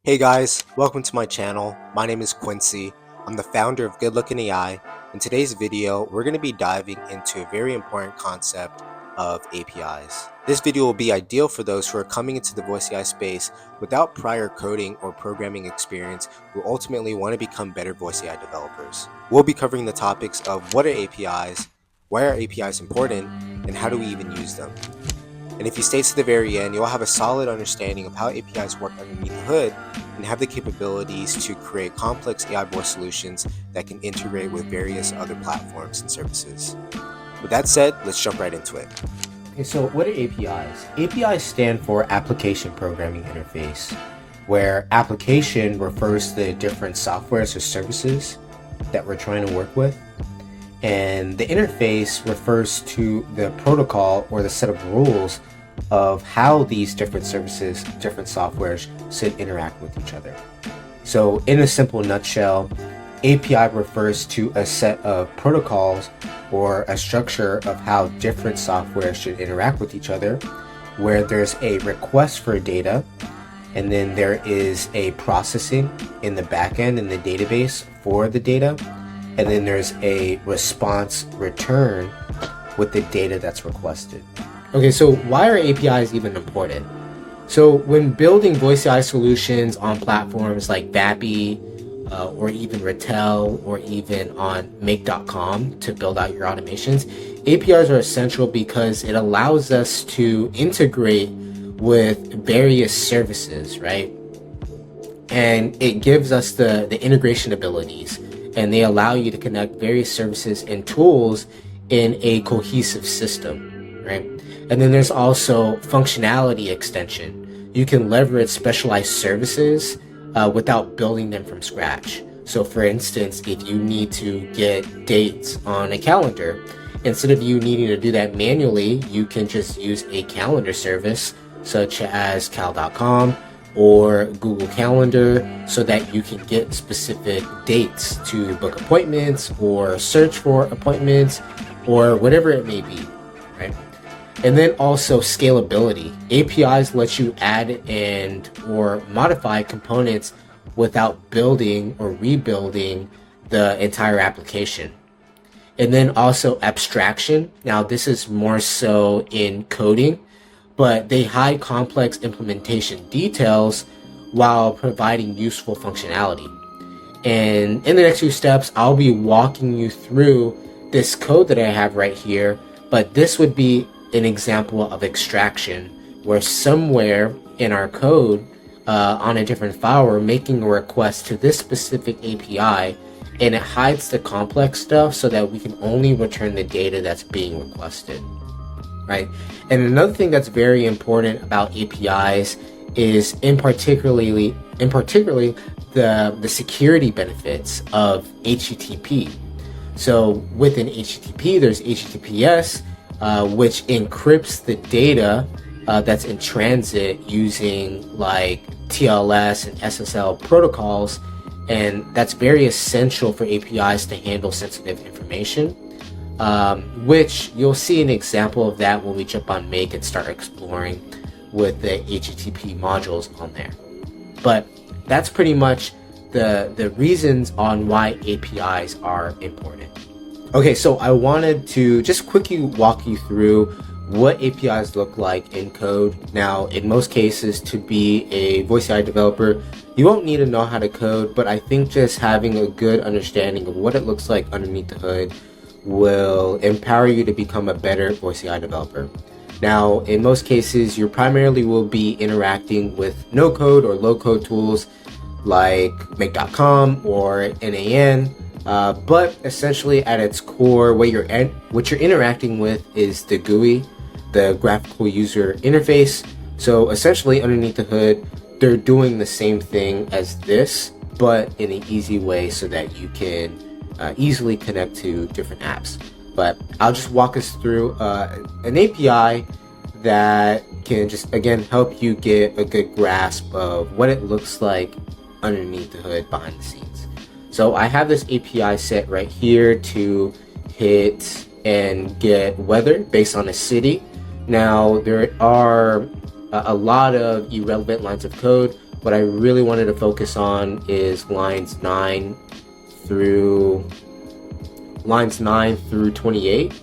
Hey guys, welcome to my channel. My name is Quincy. I'm the founder of Good Looking AI. In today's video, we're going to be diving into a very important concept of APIs. This video will be ideal for those who are coming into the voice AI space without prior coding or programming experience who ultimately want to become better voice AI developers. We'll be covering the topics of what are APIs, why are APIs important, and how do we even use them. And if you stay to the very end, you'll have a solid understanding of how APIs work underneath the hood and have the capabilities to create complex AI voice solutions that can integrate with various other platforms and services. With that said, let's jump right into it. Okay, so what are APIs? APIs stand for Application Programming Interface, where application refers to the different softwares or services that we're trying to work with. And the interface refers to the protocol or the set of rules of how these different services, different softwares should interact with each other. So in a simple nutshell, API refers to a set of protocols or a structure of how different software should interact with each other, where there's a request for data, and then there is a processing in the backend in the database for the data, and then there's a response return with the data that's requested. Okay, so why are APIs even important? So when building voice AI solutions on platforms like Vapi, or even Retell, or even on Make.com to build out your automations, APIs are essential because it allows us to integrate with various services, right? And it gives us the integration abilities, and they allow you to connect various services and tools in a cohesive system, right? And then there's also functionality extension. You can leverage specialized services without building them from scratch. So for instance, if you need to get dates on a calendar, instead of you needing to do that manually, you can just use a calendar service such as cal.com or Google Calendar, so that you can get specific dates to book appointments or search for appointments or whatever it may be, right? And then also scalability. APIs let you add and or modify components without building or rebuilding the entire application. And then also abstraction. Now this is more so in coding, but they hide complex implementation details while providing useful functionality. And in the next few steps, I'll be walking you through this code that I have right here, but this would be an example of extraction, where somewhere in our code on a different file, we're making a request to this specific API, and it hides the complex stuff so that we can only return the data that's being requested. Right. And another thing that's very important about APIs is in particularly the security benefits of HTTP. So within HTTP, there's HTTPS, which encrypts the data that's in transit using like TLS and SSL protocols, and that's very essential for APIs to handle sensitive information. Which you'll see an example of that when we jump on Make and start exploring with the HTTP modules on there. But that's pretty much the reasons on why APIs are important. Okay, so I wanted to just quickly walk you through what APIs look like in code. Now, in most cases, to be a voice AI developer, you won't need to know how to code, but I think just having a good understanding of what it looks like underneath the hood will empower you to become a better voice AI developer. Now, in most cases, you primarily will be interacting with no-code or low-code tools like Make.com or NAN, but essentially at its core, what you're interacting with is the GUI, the graphical user interface. So essentially underneath the hood, they're doing the same thing as this, but in an easy way so that you can easily connect to different apps. But I'll just walk us through an API that can just, again, help you get a good grasp of what it looks like underneath the hood behind the scenes. So I have this API set right here to hit and get weather based on a city. Now there are a lot of irrelevant lines of code, what I really wanted to focus on is lines 9 through 28.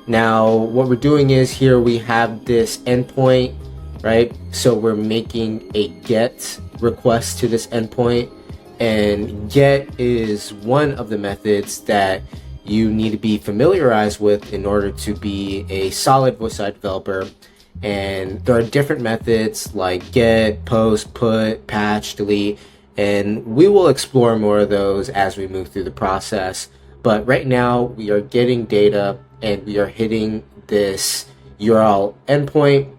Now, what we're doing is here we have this endpoint, right? So we're making a get request to this endpoint, and get is one of the methods that you need to be familiarized with in order to be a solid Voice.ai developer. And there are different methods like get, post, put, patch, delete, and we will explore more of those as we move through the process. But right now we are getting data and we are hitting this URL endpoint.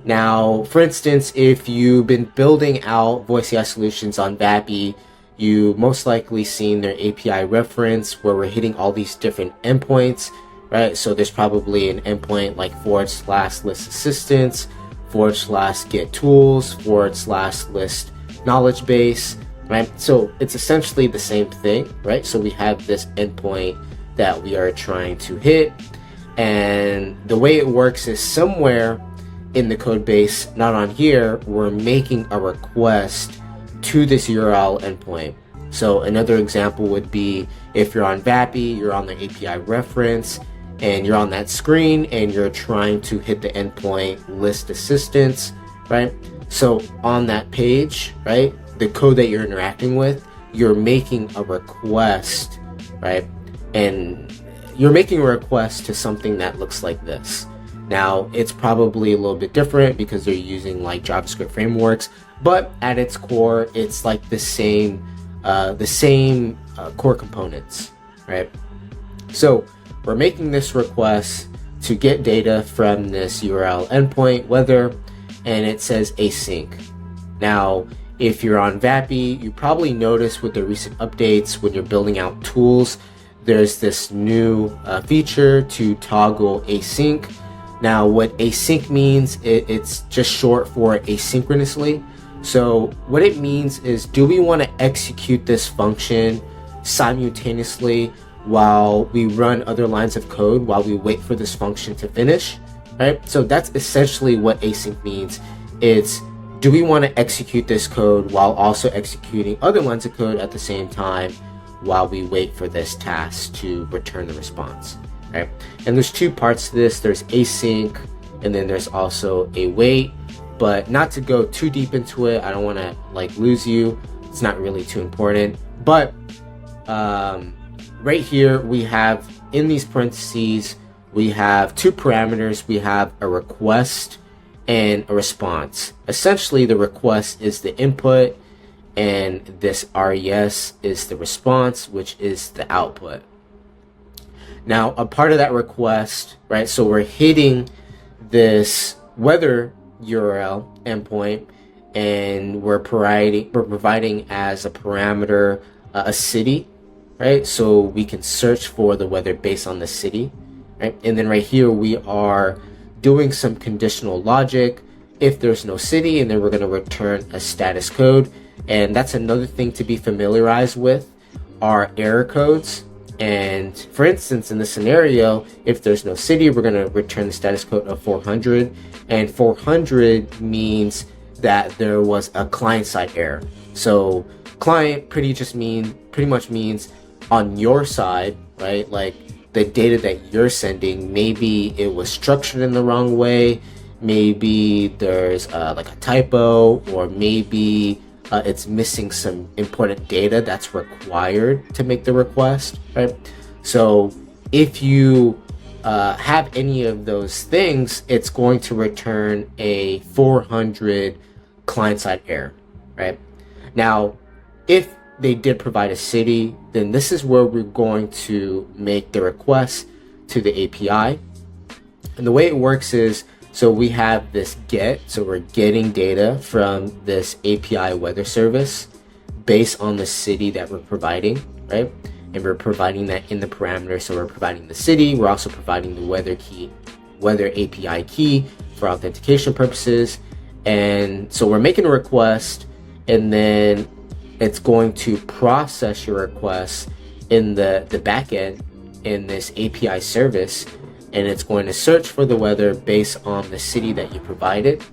Now, for instance, if you've been building out Voice.ai solutions on Vapi, you most likely seen their API reference where we're hitting all these different endpoints, right? So there's probably an endpoint like /list assistance, /get tools, /list knowledge base, right? So it's essentially the same thing, right? So we have this endpoint that we are trying to hit, and the way it works is somewhere in the code base, not on here, we're making a request to this URL endpoint. So another example would be if you're on Vapi, you're on the API reference, and you're on that screen and you're trying to hit the endpoint list assistance, right? So on that page, right, the code that you're interacting with, you're making a request, right? And you're making a request to something that looks like this. Now, it's probably a little bit different because they're using like JavaScript frameworks, but at its core, it's like the same core components, right? So we're making this request to get data from this URL endpoint, whether, and it says async. Now, if you're on Vapi, you probably noticed with the recent updates when you're building out tools, there's this new feature to toggle async. Now, what async means, it's just short for asynchronously. So what it means is, do we want to execute this function simultaneously while we run other lines of code, while we wait for this function to finish, right? So that's essentially what async means. It's, do we want to execute this code while also executing other lines of code at the same time while we wait for this task to return the response, right? And there's two parts to this. There's async, and then there's also a wait. But not to go too deep into it, I don't want to like lose you. It's not really too important. But right here we have in these parentheses, we have two parameters. We have a request and a response. Essentially, the request is the input, and this res is the response, which is the output. Now, a part of that request, right? So we're hitting this weather URL endpoint, and we're providing as a parameter a city, right? So we can search for the weather based on the city, right? And then right here we are doing some conditional logic. If there's no city, and then we're going to return a status code. And that's another thing to be familiarized with, are error codes. And for instance, in this scenario, if there's no city, we're going to return the status code of 400, and 400 means that there was a client-side error. So client pretty much means on your side, right? Like the data that you're sending, maybe it was structured in the wrong way, maybe there's like a typo, or maybe it's missing some important data that's required to make the request, right? So if you have any of those things, it's going to return a 400 client-side error, right? Now, if they did provide a city, then this is where we're going to make the request to the API. And the way it works is, so we have this get, so we're getting data from this API weather service based on the city that we're providing, right? And we're providing that in the parameter. So we're providing the city. We're also providing the weather API key for authentication purposes. And so we're making a request, and then it's going to process your request in the backend in this API service, and it's going to search for the weather based on the city that you provided.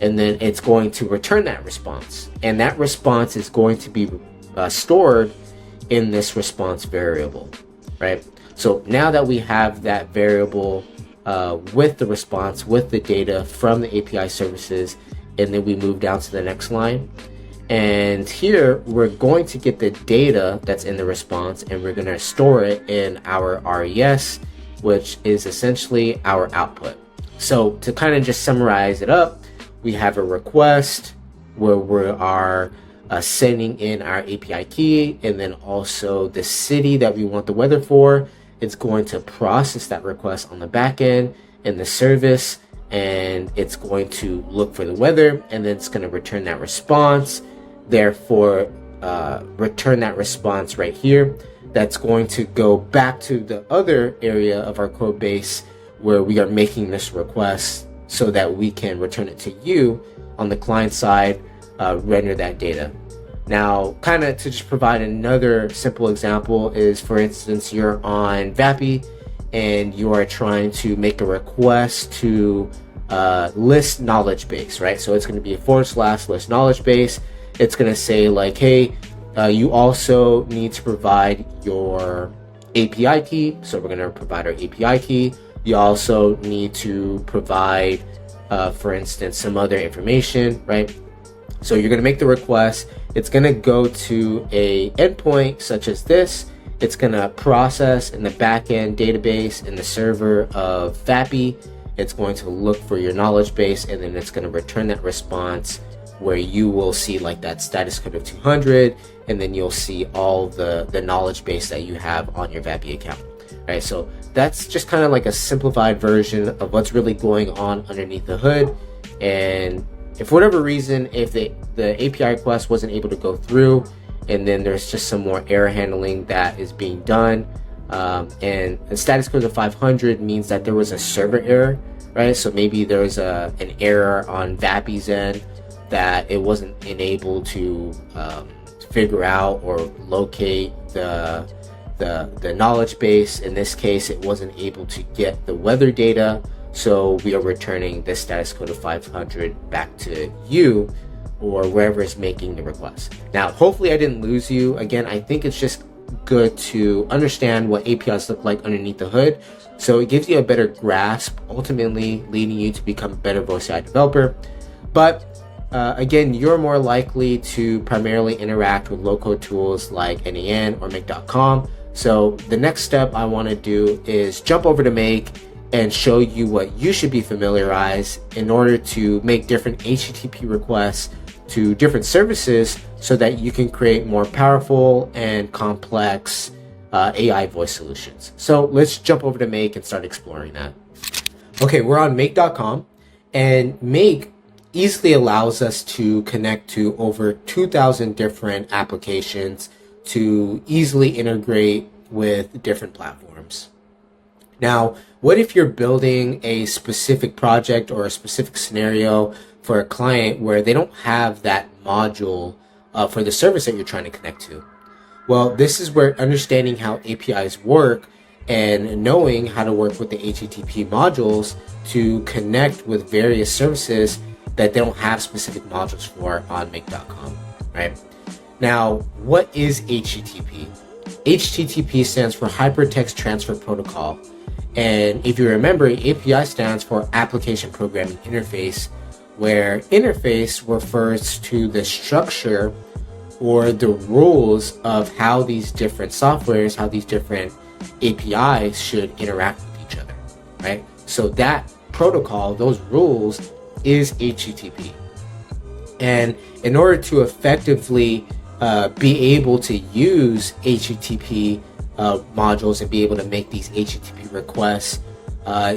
and then it's going to return that response, and that response is going to be stored in this response variable, right? So now that we have that variable with the response, with the data from the API services, and then we move down to the next line, and here we're going to get the data that's in the response, and we're going to store it in our RES, which is essentially our output. So to kind of just summarize it up, we have a request where we are sending in our API key, and then also the city that we want the weather for. It's going to process that request on the back end in the service, and it's going to look for the weather, and then it's going to return that response. Therefore, return that response right here. That's going to go back to the other area of our code base where we are making this request so that we can return it to you on the client side, render that data. Now, kind of to just provide another simple example is, for instance, you're on Vapi and you are trying to make a request to list knowledge base, right? So it's going to be a / list knowledge base. It's going to say like, hey, you also need to provide your API key. So we're going to provide our API key. You also need to provide, for instance, some other information, right? So you're going to make the request. It's going to go to a endpoint such as this. It's going to process in the backend database in the server of Vapi. It's going to look for your knowledge base, and then it's going to return that response where you will see like that status code of 200, and then you'll see all the knowledge base that you have on your Vapi account, right? So that's just kind of like a simplified version of what's really going on underneath the hood. And if for whatever reason, if the API request wasn't able to go through, and then there's just some more error handling that is being done, and the status code of 500 means that there was a server error, right? So maybe there's an error on Vapi's end that it wasn't enabled to figure out or locate the knowledge base. In this case, it wasn't able to get the weather data, so we are returning the status code of 500 back to you or wherever is making the request. Now, hopefully I didn't lose you. Again, I think it's just good to understand what APIs look like underneath the hood, so it gives you a better grasp, ultimately leading you to become a better voice AI developer. But again, you're more likely to primarily interact with low-code tools like NAN or Make.com. So the next step I want to do is jump over to Make and show you what you should be familiarized in order to make different HTTP requests to different services so that you can create more powerful and complex AI voice solutions. So let's jump over to Make and start exploring that. Okay, we're on Make.com, and Make easily allows us to connect to over 2,000 different applications to easily integrate with different platforms. Now, what if you're building a specific project or a specific scenario for a client where they don't have that module for the service that you're trying to connect to? Well, this is where understanding how APIs work and knowing how to work with the HTTP modules to connect with various services that they don't have specific modules for on Make.com, right? Now, what is HTTP? HTTP stands for Hypertext Transfer Protocol. And if you remember, API stands for Application Programming Interface, where interface refers to the structure or the rules of how these different softwares, how these different APIs should interact with each other, right? So that protocol, those rules, is HTTP. And in order to effectively be able to use HTTP modules and be able to make these HTTP requests,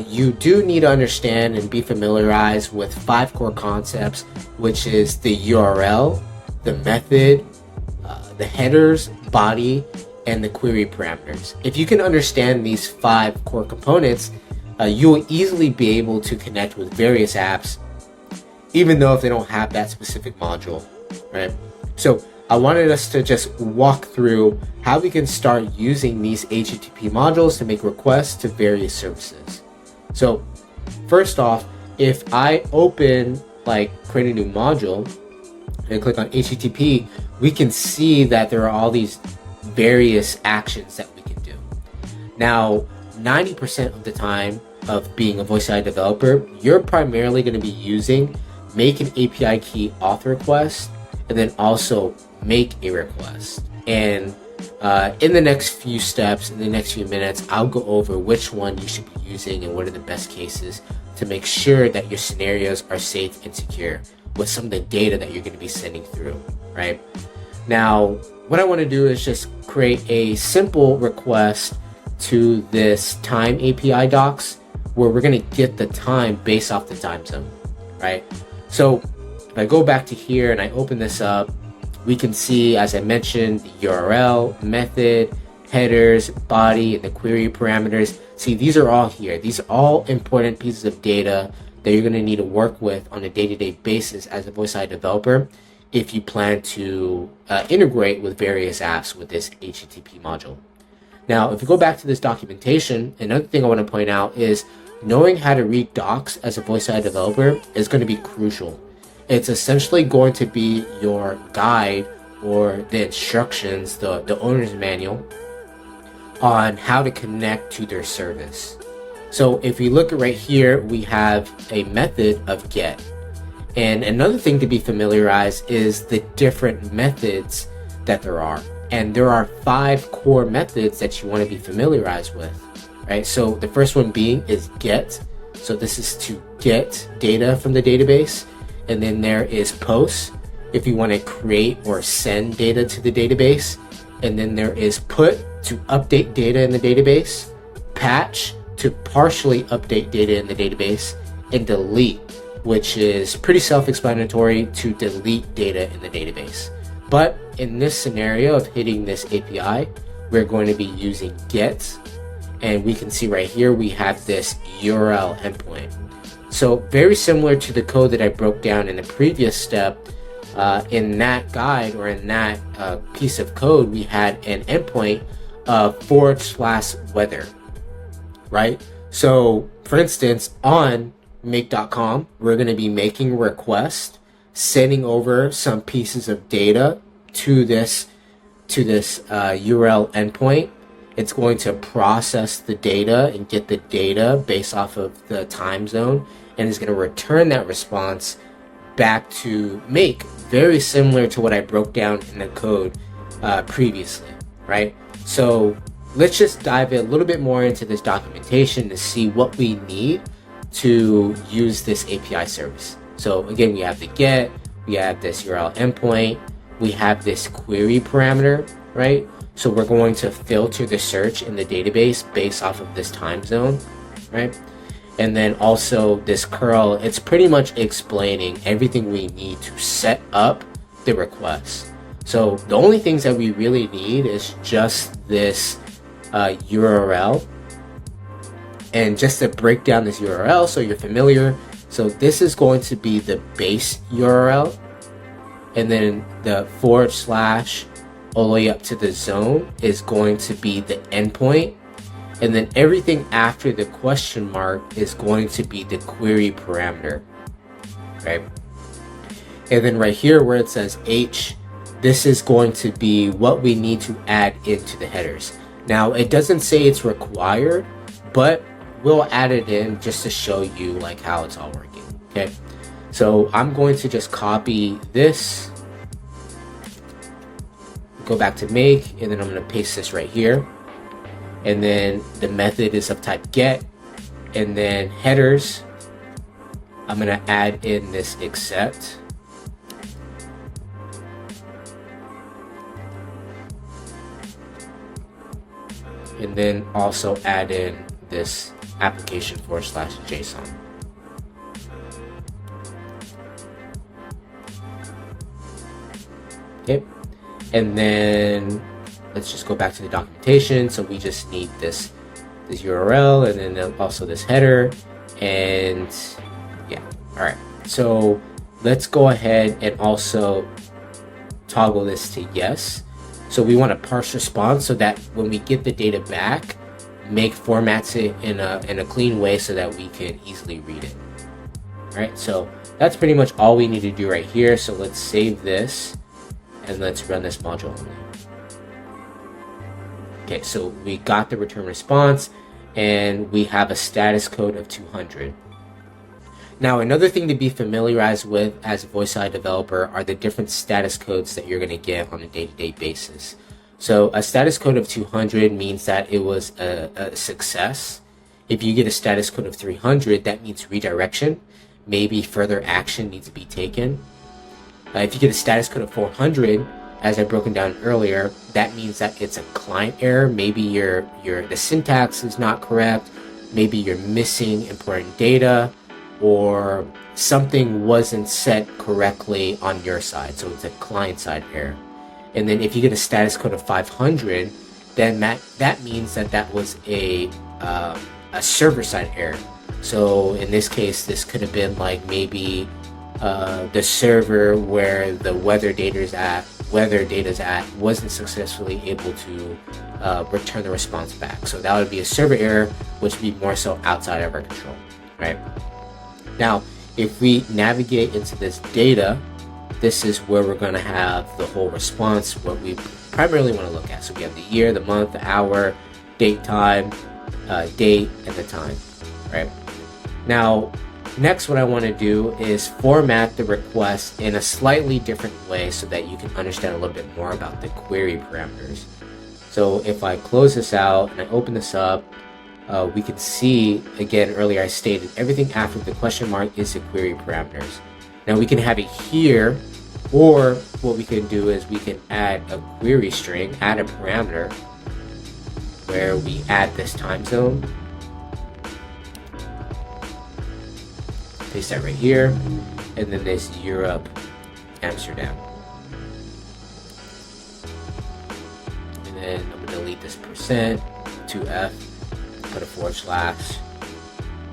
you do need to understand and be familiarized with 5 core concepts, which is the URL, the method, the headers, body, and the query parameters. If you can understand these 5 core components, you will easily be able to connect with various apps, even though if they don't have that specific module, right? So I wanted us to just walk through how we can start using these HTTP modules to make requests to various services. So first off, if I open like create a new module and click on HTTP, we can see that there are all these various actions that we can do. Now, 90% of the time of being a voice AI developer, you're primarily going to be using make an API key auth request and then also make a request. And in the next few steps, in the next few minutes, I'll go over which one you should be using and what are the best cases to make sure that your scenarios are safe and secure with some of the data that you're going to be sending through, right? Now, what I want to do is just create a simple request to this time API docs where we're going to get the time based off the time zone, right? So if I go back to here and I open this up, we can see, as I mentioned, the URL, method, headers, body, and the query parameters. See, these are all here. These are all important pieces of data that you're going to need to work with on a day-to-day basis as a voice AI developer if you plan to integrate with various apps with this HTTP module. Now, if you go back to this documentation, another thing I want to point out is knowing how to read docs as a voice AI developer is going to be crucial. It's essentially going to be your guide or the instructions, the owner's manual on how to connect to their service. So if we look right here, we have a method of get. And another thing to be familiarized is the different methods that there are. And there are 5 core methods that you want to be familiarized with, right? So the first one being is get. So this is to get data from the database. And then there is post, if you want to create or send data to the database. And then there is put, to update data in the database. Patch, to partially update data in the database. And delete, which is pretty self-explanatory, to delete data in the database. But in this scenario of hitting this API, we're going to be using get. And we can see right here, we have this URL endpoint. So very similar to the code that I broke down in the previous step, in that guide or in that piece of code, we had an endpoint of /weather, right? So for instance, on make.com, we're going to be making a request, sending over some pieces of data to this URL endpoint. It's going to process the data and get the data based off of the time zone, and is going to return that response back to make, very similar to what I broke down in the code previously, right? So let's just dive a little bit more into this documentation to see what we need to use this API service. So again, we have the get, we have this URL endpoint, we have this query parameter, right? So we're going to filter the search in the database based off of this time zone, right? And then also this curl, it's pretty much explaining everything we need to set up the request. So the only things that we really need is just this URL. And just to break down this URL so you're familiar, so this is going to be the base URL, and then the / all the way up to the zone is going to be the endpoint, and then everything after the question mark is going to be the query parameter, right? And then right here where it says H, this is going to be what we need to add into the headers. Now it doesn't say it's required, but we'll add it in just to show you like how it's all working. Okay, so I'm going to just copy this, go back to make, and then I'm going to paste this right here. And then the method is of type get, and then headers, I'm going to add in this accept. And then also add in this application /JSON. Okay, and then let's just go back to the documentation. So we just need this URL, and then also this header, and yeah. All right, so let's go ahead and also toggle this to yes. So we want a parse response so that when we get the data back, make formats it in a clean way so that we can easily read it. All right, so that's pretty much all we need to do right here. So let's save this and let's run this module only. Okay, so we got the return response and we have a status code of 200. Now, another thing to be familiarized with as a voice-AI developer are the different status codes that you're going to get on a day-to-day basis. So a status code of 200 means that it was a success. If you get a status code of 300, that means redirection. Maybe further action needs to be taken. If you get a status code of 400, as I broken down earlier, that means that it's a client error. Maybe the syntax is not correct. Maybe you're missing important data, or something wasn't set correctly on your side. So it's a client side error. And then if you get a status code of 500, then that means that was a server side error. So in this case, this could have been like maybe the server where the weather data's at wasn't successfully able to return the response back. So that would be a server error, which would be more so outside of our control, right? Now, if we navigate into this data, this is where we're going to have the whole response, what we primarily want to look at. So we have the year, the month, the hour, date, time, date, and the time, right? Now, next, what I want to do is format the request in a slightly different way so that you can understand a little bit more about the query parameters. So if I close this out and I open this up, we can see, again, earlier I stated everything after the question mark is the query parameters. Now we can have it here, or what we can do is we can add a query string, add a parameter where we add this time zone. Paste that right here, and then this Europe, Amsterdam. And then I'm gonna delete this %, 2F, put a /,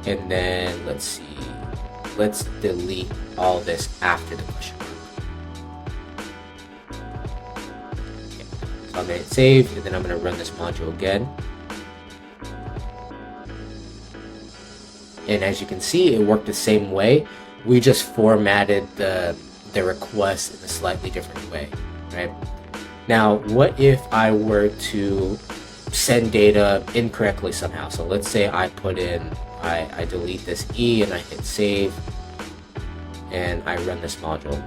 and then let's see, let's delete all this after the question mark. Okay. So I'm gonna hit save, and then I'm gonna run this module again. And as you can see, it worked the same way. We just formatted the request in a slightly different way, right? Now, what if I were to send data incorrectly somehow? So let's say I put in, I delete this E and I hit save and I run this module.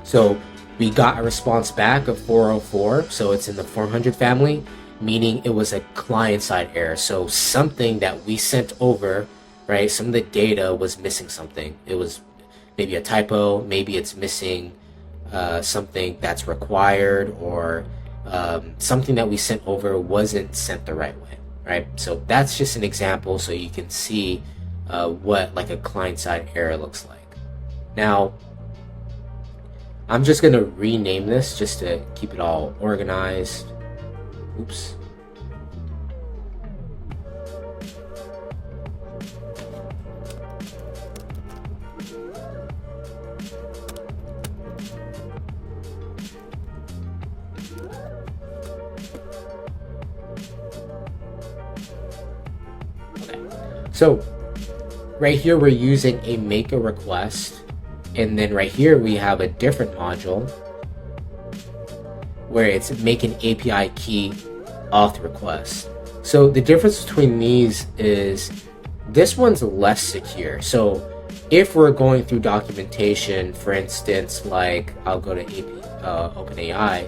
So we got a response back of 404, so it's in the 400 family, meaning it was a client-side error. So something that we sent over, right, some of the data was missing something. It was maybe a typo, maybe it's missing something that's required, or something that we sent over wasn't sent the right way, right? So that's just an example so you can see what like a client-side error looks like. Now, I'm just gonna rename this just to keep it all organized. Oops. Okay. So right here we're using a make a request, and then right here we have a different module where it's make an API key auth request. So the difference between these is this one's less secure. So if we're going through documentation, for instance, like I'll go to OpenAI,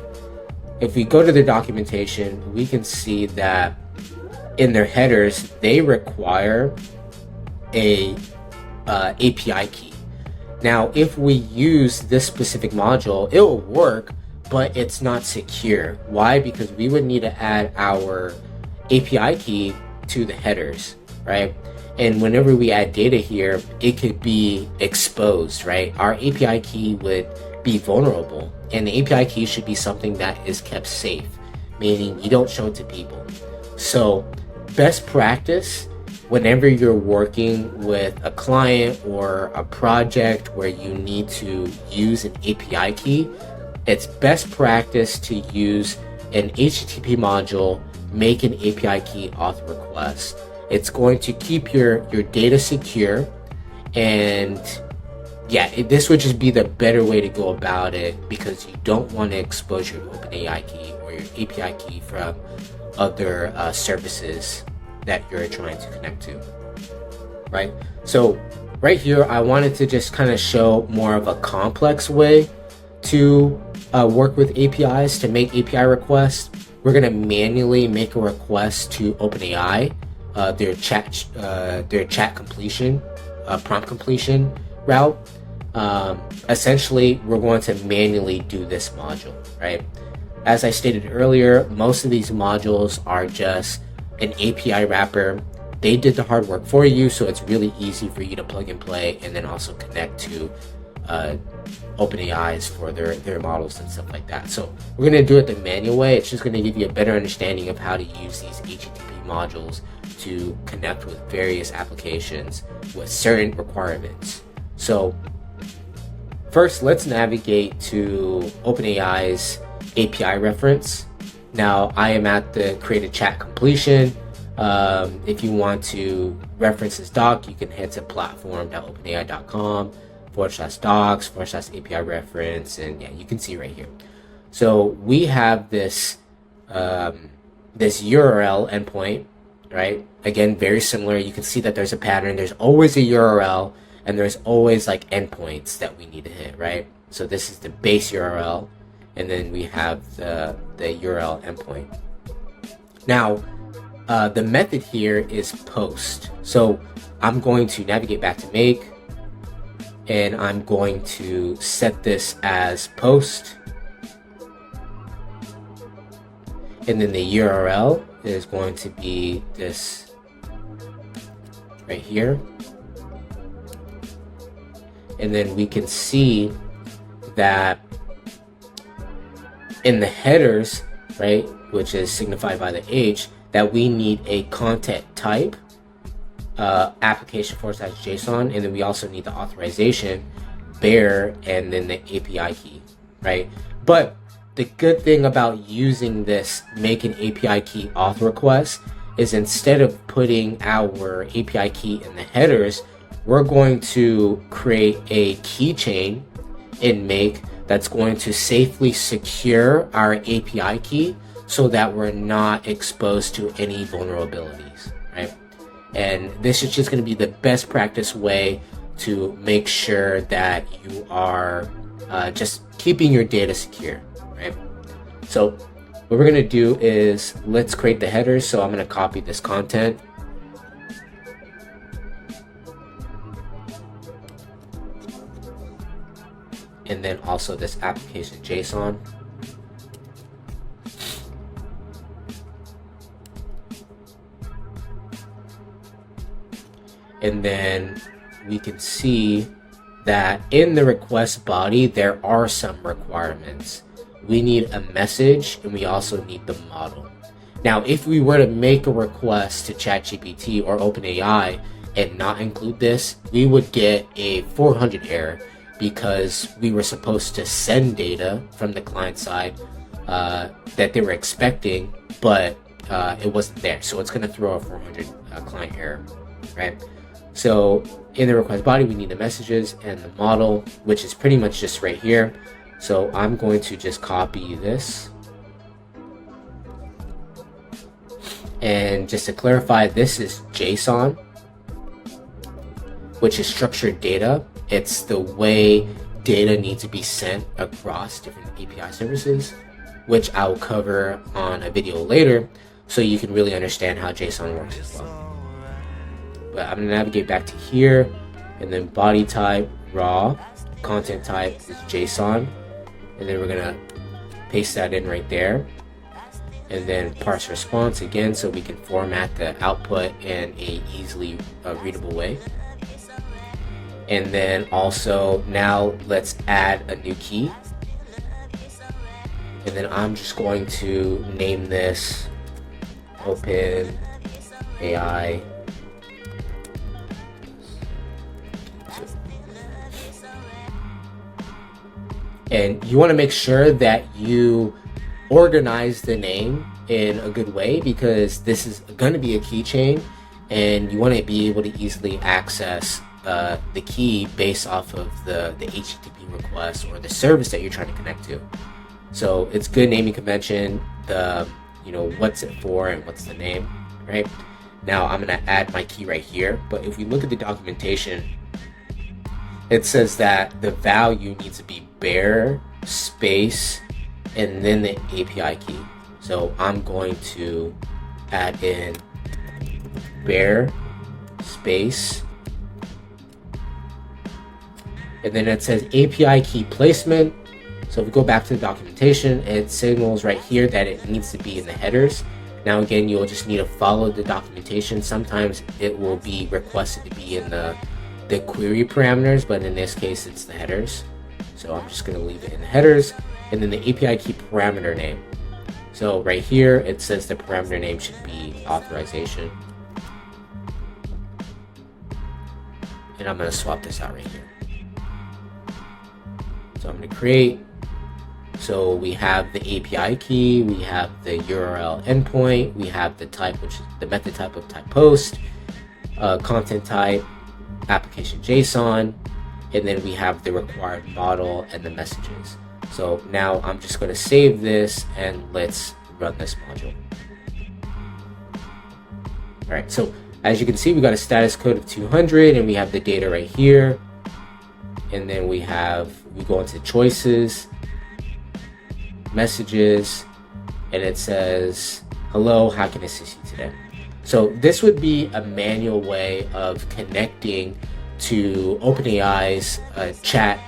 if we go to the documentation, we can see that in their headers, they require a API key. Now, if we use this specific module, it will work, but it's not secure. Why? Because we would need to add our API key to the headers, right? And whenever we add data here, it could be exposed, right? Our API key would be vulnerable, and the API key should be something that is kept safe, meaning you don't show it to people. So best practice, whenever you're working with a client or a project where you need to use an API key, it's best practice to use an HTTP module, make an API key auth request, It's going to keep your data secure, and yeah, this would just be the better way to go about it, because you don't want to expose your OpenAI key or your API key from other services that you're trying to connect to, right? So right here, I wanted to just kind of show more of a complex way to work with APIs to make API requests. We're going to manually make a request to OpenAI, their chat completion, prompt completion route. Essentially, we're going to manually do this module, right? As I stated earlier, most of these modules are just an API wrapper. They did the hard work for you, so it's really easy for you to plug and play, and then also connect to OpenAIs for their models and stuff like that. So we're going to do it the manual way. It's just going to give you a better understanding of how to use these HTTP modules to connect with various applications with certain requirements. So first, let's navigate to OpenAI's API reference. Now, I am at the created chat completion. If you want to reference this doc, you can head to platform.openai.com/docs/API reference, and yeah, you can see right here. So we have this this URL endpoint, right? Again, very similar. You can see that there's a pattern. There's always a URL, and there's always like endpoints that we need to hit, right? So this is the base URL, and then we have the URL endpoint. Now, the method here is post. So I'm going to navigate back to make, and I'm going to set this as post. And then the URL is going to be this right here. And then we can see that in the headers, right, which is signified by the H, that we need a content type, application/JSON, and then we also need the authorization, bearer, and then the API key, right? But the good thing about using this make an API key auth request is, instead of putting our API key in the headers, we're going to create a keychain in Make that's going to safely secure our API key so that we're not exposed to any vulnerabilities, right? And this is just going to be the best practice way to make sure that you are just keeping your data secure, right? So what we're going to do is, let's create the headers. So I'm going to copy this content. And then also this application JSON. And then we can see that in the request body, there are some requirements. We need a message, and we also need the model. Now, if we were to make a request to ChatGPT or OpenAI and not include this, we would get a 400 error, because we were supposed to send data from the client side that they were expecting, but it wasn't there. So it's going to throw a 400 client error, right? So in the request body, we need the messages and the model, which is pretty much just right here. So I'm going to just copy this. And just to clarify, this is JSON, which is structured data. It's the way data needs to be sent across different API services, which I'll cover on a video later, so you can really understand how JSON works as well. But I'm going to navigate back to here, and then body type, raw, content type is JSON, and then we're going to paste that in right there. And then parse response again, so we can format the output in a easily readable way. And then also, now let's add a new key. And then I'm just going to name this OpenAI. And you want to make sure that you organize the name in a good way, because this is going to be a keychain, and you want to be able to easily access the key based off of the HTTP request or the service that you're trying to connect to. So it's good naming convention, what's it for and what's the name, right? Now I'm going to add my key right here, but if we look at the documentation, it says that the value needs to be bare space and then the API key. So I'm going to add in bare space, and then it says API key placement. So if we go back to the documentation, it signals right here that it needs to be in the headers. Now again, you'll just need to follow the documentation. Sometimes it will be requested to be in the query parameters, but in this case it's the headers. So I'm just going to leave it in the headers, and then the API key parameter name. So right here it says the parameter name should be authorization, and I'm going to swap this out right here. So I'm going to create. So we have the API key, we have the URL endpoint, we have the type, which is the method type of type post, content type, application JSON, and then we have the required model and the messages. So now I'm just going to save this and let's run this module. All right, so as you can see, we got a status code of 200 and we have the data right here. And then we go into choices, messages, and it says, hello, how can I assist you today? So this would be a manual way of connecting to OpenAI's chat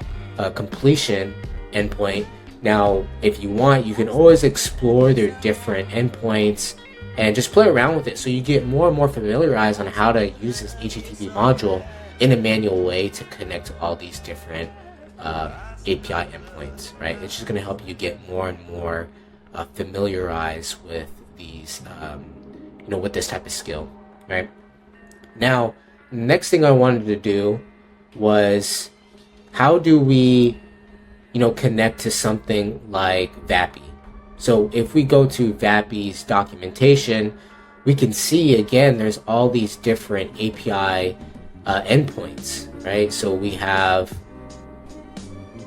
completion endpoint. Now, if you want, you can always explore their different endpoints and just play around with it so you get more and more familiarized on how to use this HTTP module in a manual way to connect to all these different API endpoints, right? It's just going to help you get more and more familiarized with these, with this type of skill, right? Now, next thing I wanted to do was, how do we, connect to something like Vapi? So if we go to Vapi's documentation, we can see again there's all these different API endpoints, right? So we have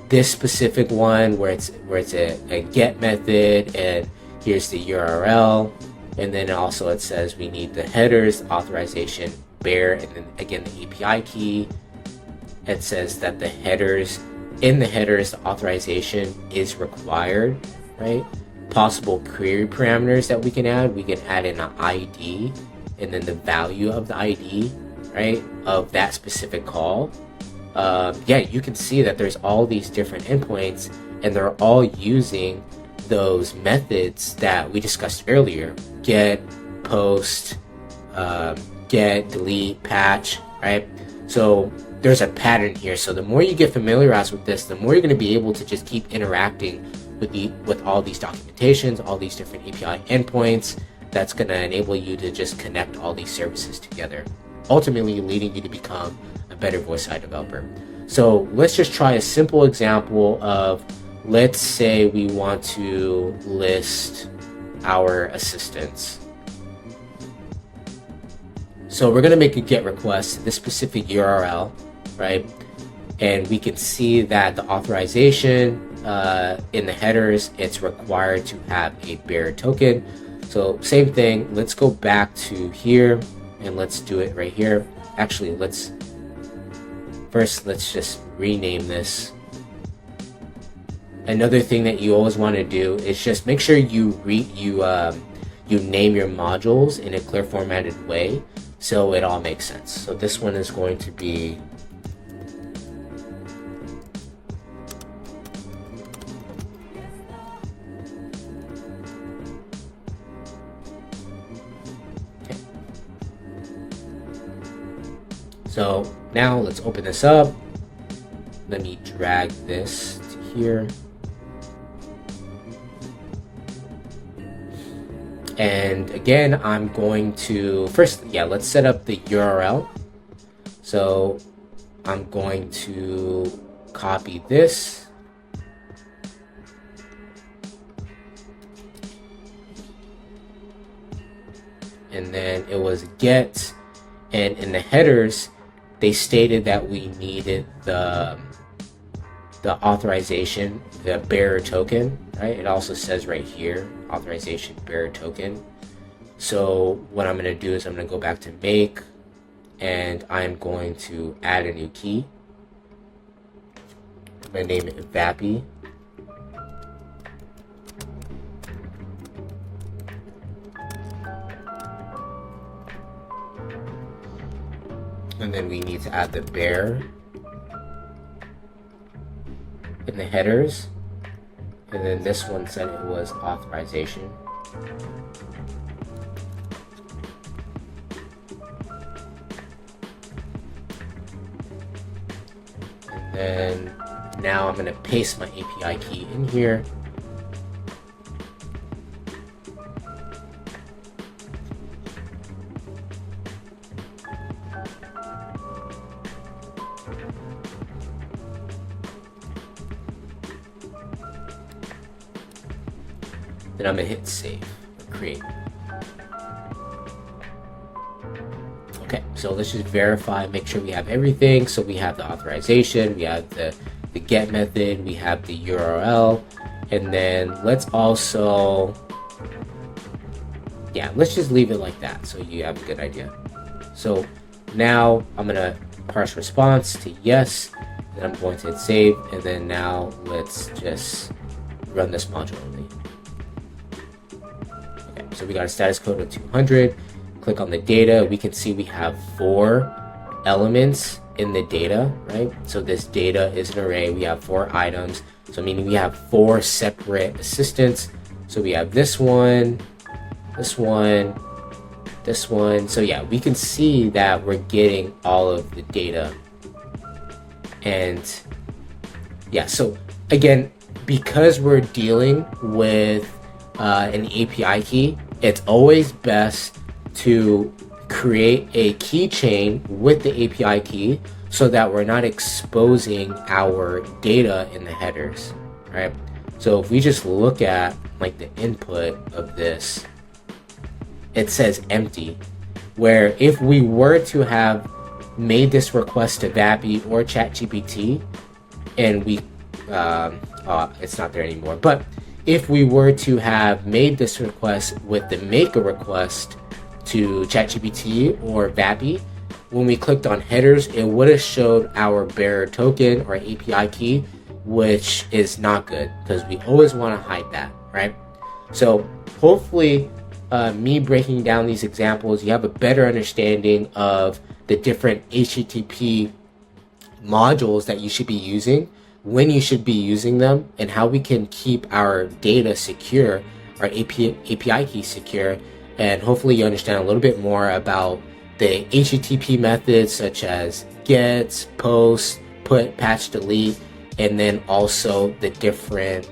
this specific one where it's a get method, and here's the URL, and then also it says we need the headers, authorization, bare, and then again the API key. It says that the headers, the authorization is required, right? Possible query parameters that we can add in an ID and then the value of the ID, right, of that specific call. You can see that there's all these different endpoints and they're all using those methods that we discussed earlier: get, post, get, delete, patch, right? So there's a pattern here. So the more you get familiarized with this, the more you're going to be able to just keep interacting with all these documentations, all these different API endpoints. That's going to enable you to just connect all these services together, ultimately leading you to become a better voice AI developer. So let's just try a simple example of, let's say we want to list our assistants. So we're going to make a GET request to this specific URL, right? And we can see that the authorization in the headers, it's required to have a bearer token. So same thing, let's go back to here and let's do it right here. Actually, let's just rename this. Another thing that you always want to do is just make sure you name your modules in a clear formatted way so it all makes sense. So this one is going to be So now let's open this up. Let me drag this to here. And again, I'm going to let's set up the URL. So I'm going to copy this. And then it was get, And in the headers, they stated that we needed the authorization, the bearer token, right? It also says right here, authorization bearer token. So what I'm going to do is I'm going to go back to make, and I'm going to add a new key. I'm going to name it Vapi. And then we need to add the bearer in the headers. And then this one said it was authorization. And then now I'm going to paste my API key in here. Then I'm going to hit save or create. Okay, so let's just verify, make sure we have everything. So we have the authorization, we have the get method, we have the URL, and then let's also, let's just leave it like that so you have a good idea. So now I'm going to parse response to yes, then I'm going to hit save, and then now let's just run this module only. Okay, so we got a status code of 200. Click on the data. We can see we have 4 elements in the data, right? So this data is an array. We have 4 items. So meaning we have 4 separate assistants. So we have this one, this one, this one. So yeah, we can see that we're getting all of the data. And yeah, so again, because we're dealing with an API key, it's always best to create a keychain with the API key so that we're not exposing our data in the headers, right? So if we just look at like the input of this, it says empty, where if we were to have made this request to Vapi or ChatGPT and we, it's not there anymore, but if we were to have made this request with the make a request to ChatGPT or Vapi, when we clicked on headers, it would have showed our bearer token or API key, which is not good because we always want to hide that, right? So hopefully me breaking down these examples, you have a better understanding of the different HTTP modules that you should be using, when you should be using them, and how we can keep our data secure, our API key secure. And hopefully you understand a little bit more about the HTTP methods such as get, post, put, patch, delete, and then also the different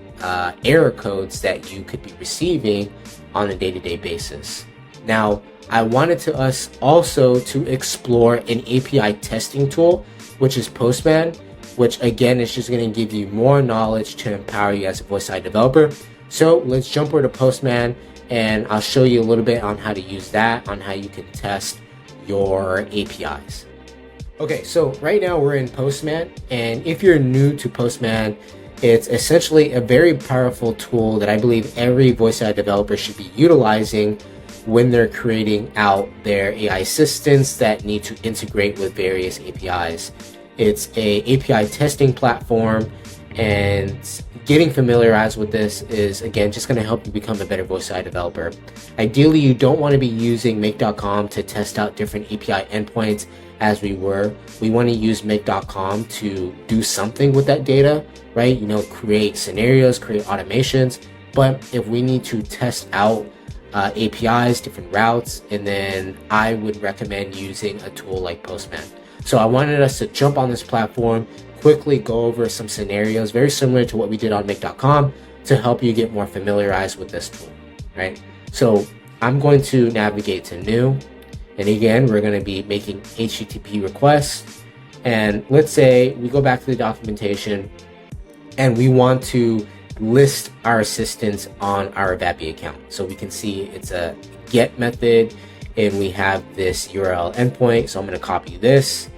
error codes that you could be receiving on a day-to-day basis. Now, I wanted us also to explore an API testing tool, which is Postman, which again is just going to give you more knowledge to empower you as a voice AI developer. So let's jump over to Postman, and I'll show you a little bit on how to use that, on how you can test your APIs. Okay, so right now we're in Postman, and if you're new to Postman, it's essentially a very powerful tool that I believe every voice AI developer should be utilizing when they're creating out their AI assistants that need to integrate with various APIs. It's a API testing platform, and getting familiarized with this is, again, just going to help you become a better voice AI developer. Ideally, you don't want to be using make.com to test out different API endpoints as we were. We want to use make.com to do something with that data, right? You know, create scenarios, create automations. But if we need to test out APIs, different routes, and then I would recommend using a tool like Postman. So I wanted us to jump on this platform, quickly go over some scenarios very similar to what we did on make.com to help you get more familiarized with this tool, right? So I'm going to navigate to new, and again, we're going to be making HTTP requests. And let's say we go back to the documentation and we want to list our assistants on our Vapi account. So we can see it's a get method, and we have this URL endpoint. So I'm going to copy this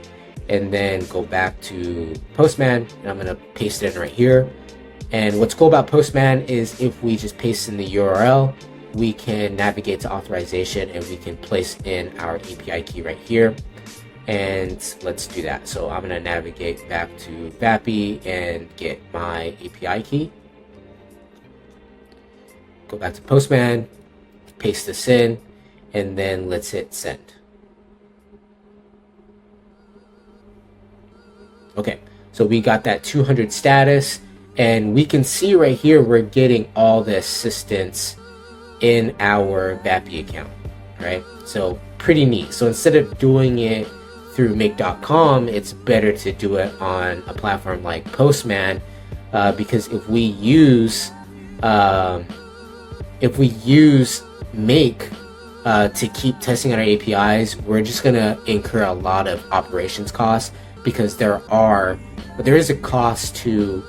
and then go back to Postman, and I'm going to paste it in right here. And what's cool about Postman is if we just paste in the URL, we can navigate to authorization and we can place in our API key right here. And let's do that. So I'm going to navigate back to Vapi and get my API key. Go back to Postman, paste this in, and then let's hit send. Okay, so we got that 200 status, and we can see right here we're getting all the assistance in our Vapi account, right? So pretty neat. So instead of doing it through make.com, it's better to do it on a platform like Postman, because if we use make to keep testing on our APIs, we're just gonna incur a lot of operations costs, because there is a cost to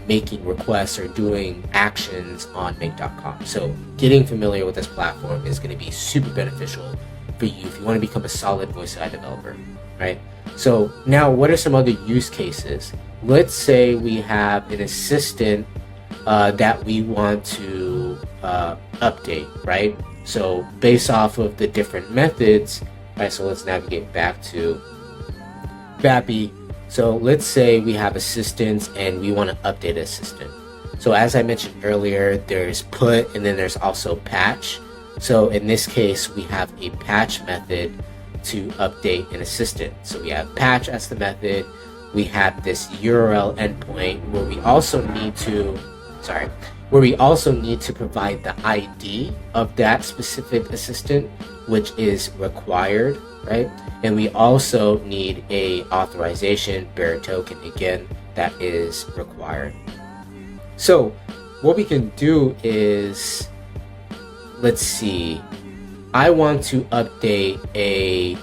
making requests or doing actions on make.com. So getting familiar with this platform is going to be super beneficial for you if you want to become a solid voice AI developer, right? So now, what are some other use cases? Let's say we have an assistant that we want to update, right? So based off of the different methods, right? So let's navigate back to Vapi. So let's say we have assistants and we want to update an assistant. So as I mentioned earlier, there's put and then there's also patch. So in this case, we have a patch method to update an assistant. So we have patch as the method. We have this URL endpoint where we also need to provide the ID of that specific assistant, which is required, right? And we also need a authorization bearer token, again, that is required. So what we can do is, let's see, I want to update a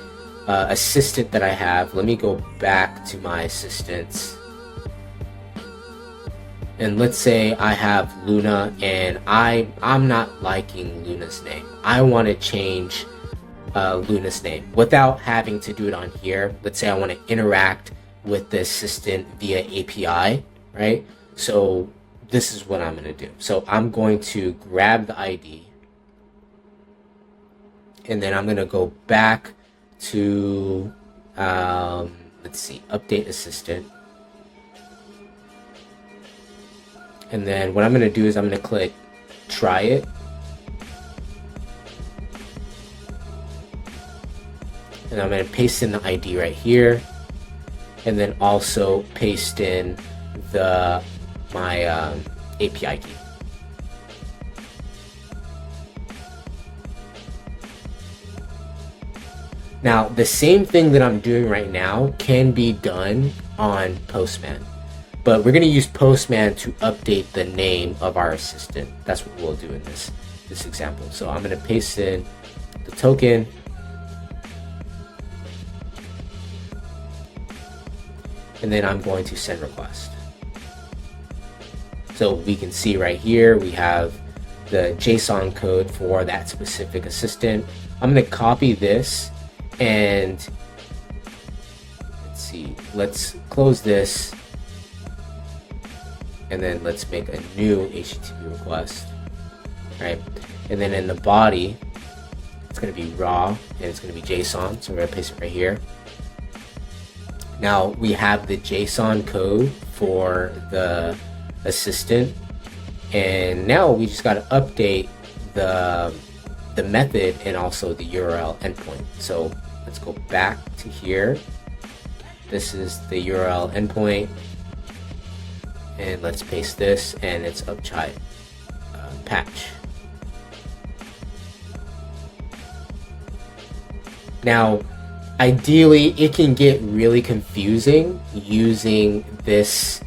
assistant that I have. Let me go back to my assistants. And let's say I have Luna, and I'm not liking Luna's name. I want to change Luna's name without having to do it on here. Let's say I want to interact with the assistant via API, right? So this is what I'm going to do. So I'm going to grab the ID, and then I'm going to go back to let's see, update assistant. And then what I'm going to do is I'm going to click try it. And I'm going to paste in the ID right here, and then also paste in my API key. Now, the same thing that I'm doing right now can be done on Postman, but we're going to use Postman to update the name of our assistant. That's what we'll do in this example. So I'm going to paste in the token. And then I'm going to send request. So we can see right here, we have the JSON code for that specific assistant. I'm going to copy this, and let's see, let's close this, and then let's make a new HTTP request, right? And then in the body, it's going to be raw and it's going to be JSON. So we're going to paste it right here. Now we have the JSON code for the assistant, and now we just got to update the method and also the URL endpoint. So let's go back to here. This is the URL endpoint, and let's paste this, and it's upchai patch. Now, ideally, it can get really confusing using this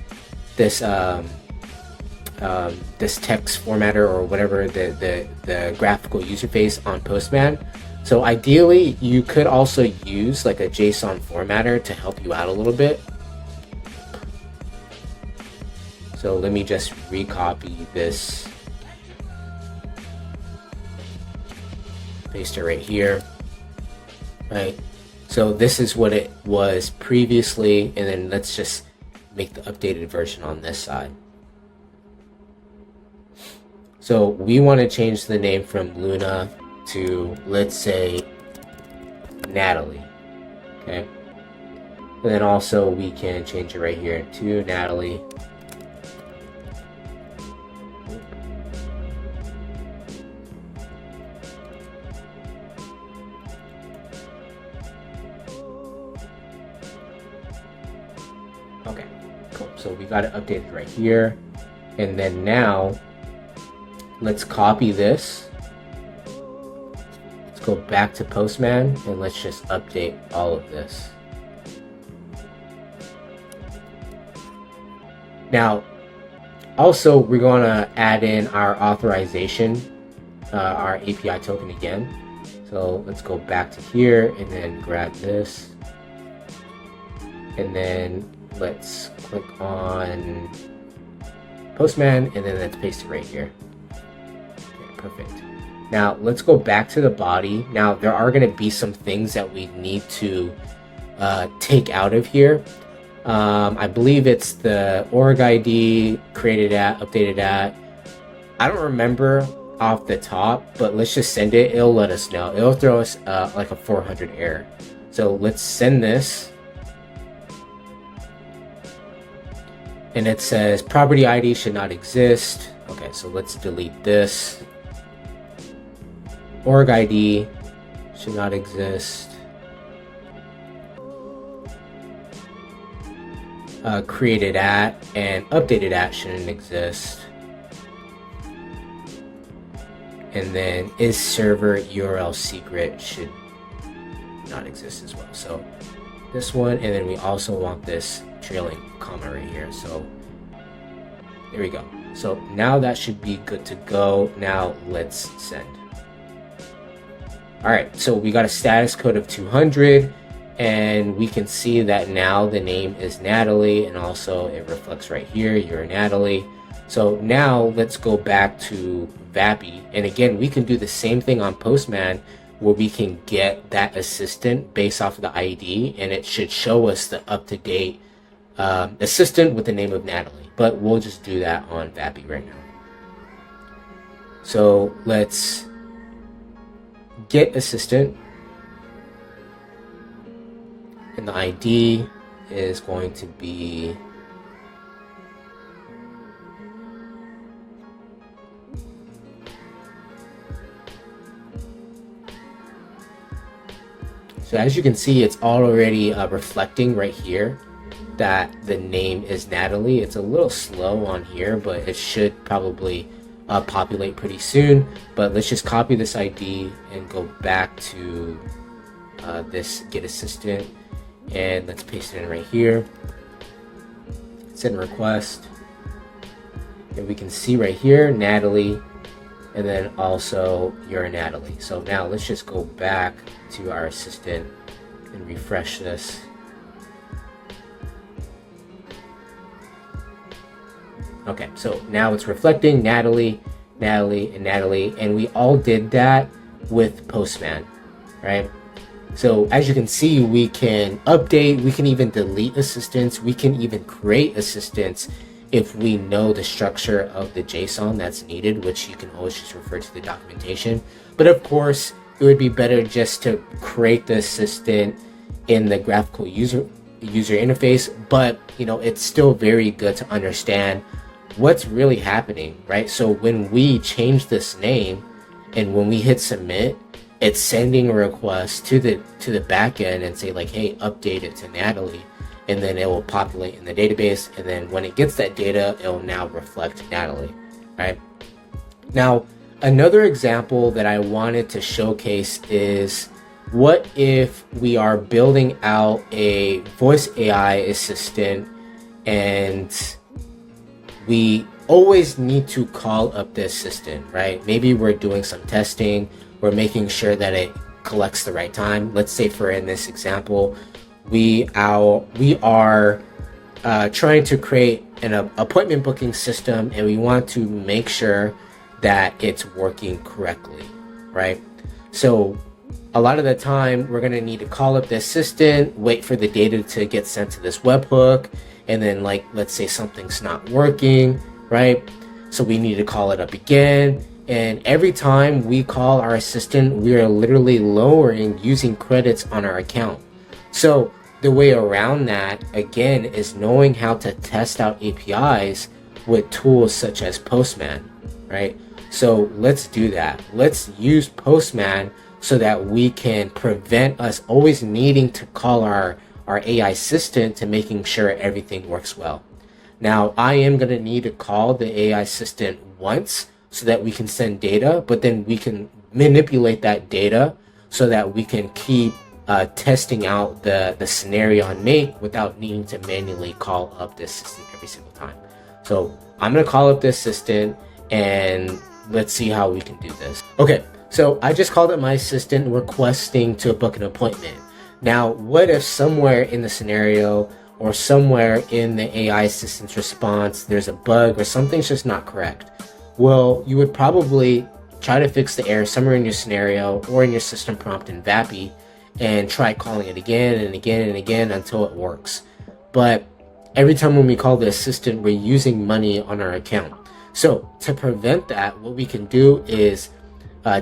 text formatter or whatever, the graphical user face on Postman. So ideally, you could also use like a JSON formatter to help you out a little bit. So let me just recopy this, paste it right here. right? So this is what it was previously, and then let's just make the updated version on this side. So we want to change the name from Luna to, let's say, Natalie, okay? And then also we can change it right here to Natalie. Okay, cool. So we got it updated right here. And then now, let's copy this. Let's go back to Postman and let's just update all of this. Now, also we're going to add in our authorization, our API token again. So let's go back to here and then grab this. And then let's click on Postman and then let's paste it right here. Okay, perfect. Now let's go back to the body. Now there are going to be some things that we need to take out of here. I believe it's the org ID, created at, updated at. I don't remember off the top, but let's just send it. It'll let us know. It'll throw us like a 400 error. So let's send this. And it says property ID should not exist. Okay, so let's delete this. Org ID should not exist. Created at and updated at shouldn't exist. And then is server URL secret should not exist as well. So this one, and then we also want this trailing comma right here. So there we go. So now that should be good to go. Now let's send. All right, so we got a status code of 200, and we can see that now the name is Natalie, and also it reflects right here, you're Natalie. So now let's go back to Vapi, and again, we can do the same thing on Postman, where we can get that assistant based off of the ID, and it should show us the up-to-date assistant with the name of Natalie. But we'll just do that on Vapi right now. So let's get assistant, and the ID is going to be so as you can see, it's already reflecting right here that the name is Natalie. It's a little slow on here, but it should probably populate pretty soon. But let's just copy this ID and go back to this get assistant, and let's paste it in right here. Send request, and we can see right here Natalie, and then also you're Natalie. So now let's just go back to our assistant and refresh this. Okay, so now it's reflecting Natalie, Natalie, and Natalie, and we all did that with Postman, right? So as you can see, we can update, we can even delete assistants, we can even create assistants if we know the structure of the JSON that's needed, which you can always just refer to the documentation. But of course, it would be better just to create the assistant in the graphical user interface, but you know, it's still very good to understand what's really happening, right? So when we change this name and when we hit submit, it's sending a request to the back end and say like, hey, update it to Natalie, and then it will populate in the database, and then when it gets that data, it will now reflect Natalie, right? Now, another example that I wanted to showcase is, what if we are building out a voice AI assistant and we always need to call up the assistant, right? Maybe we're doing some testing, we're making sure that it collects the right time. Let's say for in this example, we are trying to create an appointment booking system, and we want to make sure that it's working correctly, right? So a lot of the time we're going to need to call up the assistant, wait for the data to get sent to this webhook, and then like, let's say something's not working, right? So we need to call it up again. And every time we call our assistant, we are literally lowering using credits on our account. So the way around that, again, is knowing how to test out APIs with tools such as Postman, right? So let's do that. Let's use Postman so that we can prevent us always needing to call our AI assistant to making sure everything works well. Now, I am going to need to call the AI assistant once so that we can send data, but then we can manipulate that data so that we can keep testing out the scenario on Make without needing to manually call up the assistant every single time. So I'm going to call up the assistant and let's see how we can do this. Okay. So I just called up my assistant requesting to book an appointment. Now, what if somewhere in the scenario or somewhere in the AI assistant's response, there's a bug or something's just not correct? Well, you would probably try to fix the error somewhere in your scenario or in your system prompt in Vapi and try calling it again and again and again until it works. But every time when we call the assistant, we're using money on our account. So to prevent that, what we can do is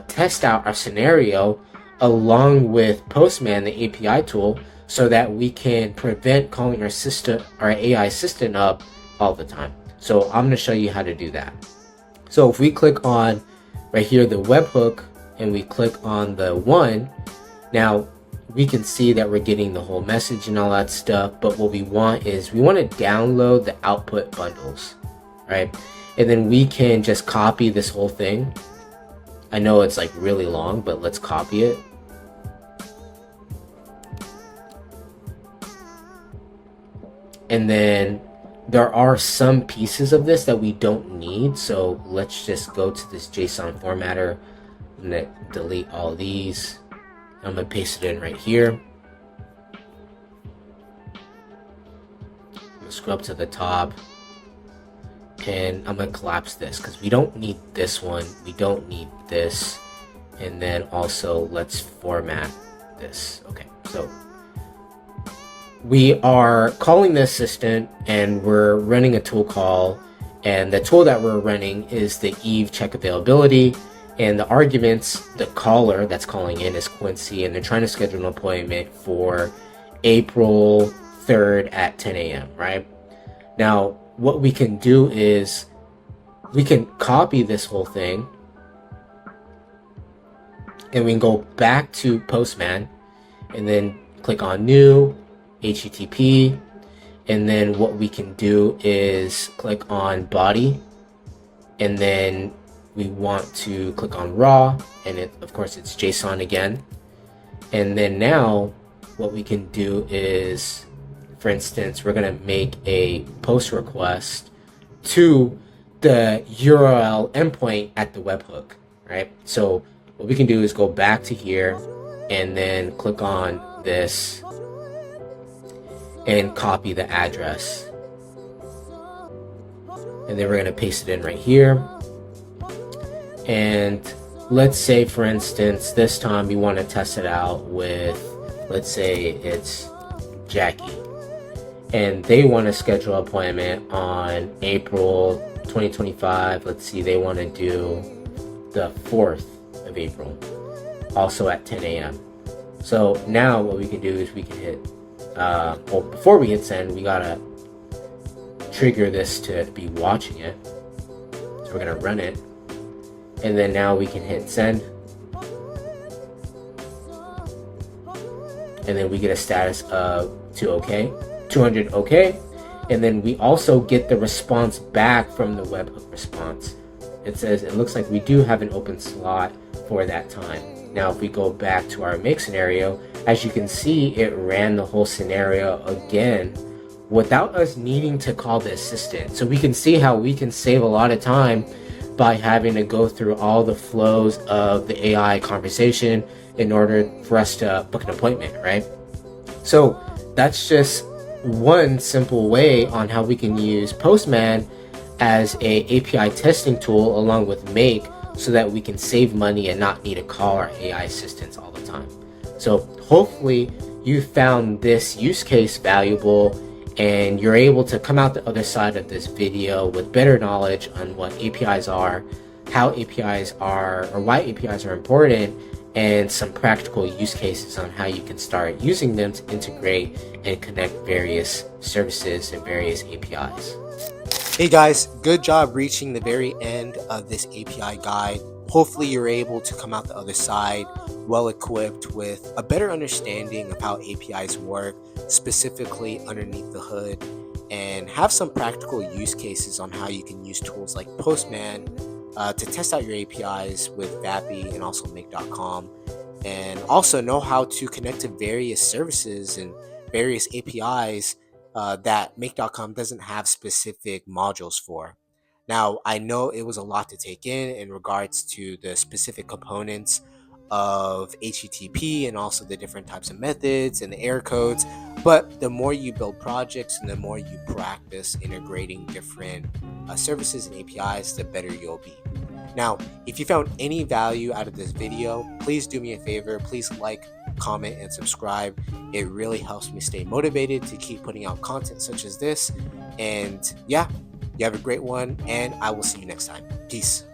test out our scenario along with Postman, the API tool, so that we can prevent calling our AI assistant up all the time. So I'm going to show you how to do that. So if we click on right here, the webhook, and we click on the one, now we can see that we're getting the whole message and all that stuff. But what we want is we want to download the output bundles, right? And then we can just copy this whole thing. I know it's like really long, but let's copy it. And then there are some pieces of this that we don't need. So let's just go to this JSON formatter. I'm gonna delete all these. I'm gonna paste it in right here. I'm gonna scrub to the top. And I'm gonna collapse this because we don't need this one, we don't need this, and then also let's format this. Okay, so we are calling the assistant and we're running a tool call, and the tool that we're running is the Eve check availability, and the arguments, the caller that's calling in is Quincy, and they're trying to schedule an appointment for April 3rd at 10 a.m. right? Now what we can do is we can copy this whole thing and we can go back to Postman and then click on new HTTP, and then what we can do is click on body, and then we want to click on raw, and of course it's JSON again. And then now what we can do is, for instance, we're going to make a post request to the URL endpoint at the webhook, right? So what we can do is go back to here and then click on this and copy the address. And then we're going to paste it in right here. And let's say, for instance, this time we want to test it out with, let's say it's Jackie, and they want to schedule an appointment on April 2025. Let's see, they want to do the 4th of April, also at 10 a.m. So now what we can do is we can hit, well, before we hit send, we gotta trigger this to be watching it. So we're gonna run it, and then now we can hit send, and then we get a status of 200 okay, and then we also get the response back from the webhook response. It says it looks like we do have an open slot for that time. Now if we go back to our make scenario, as you can see, it ran the whole scenario again without us needing to call the assistant. So we can see how we can save a lot of time by having to go through all the flows of the AI conversation in order for us to book an appointment, right? So that's just one simple way on how we can use Postman as a API testing tool along with Make, so that we can save money and not need to call our AI assistants all the time. So hopefully you found this use case valuable and you're able to come out the other side of this video with better knowledge on what APIs are, how APIs are, or why APIs are important, and some practical use cases on how you can start using them to integrate and connect various services and various APIs. Hey guys, good job reaching the very end of this API guide. Hopefully you're able to come out the other side well equipped with a better understanding of how APIs work, specifically underneath the hood, and have some practical use cases on how you can use tools like Postman to test out your APIs with Vapi and also Make.com, and also know how to connect to various services and various APIs that Make.com doesn't have specific modules for. Now, I know it was a lot to take in regards to the specific components of HTTP and also the different types of methods and the error codes, but the more you build projects and the more you practice integrating different services and APIs, the better you'll be. Now, if you found any value out of this video, please do me a favor. Please like, comment, and subscribe. It really helps me stay motivated to keep putting out content such as this. And yeah, you have a great one, and I will see you next time. Peace.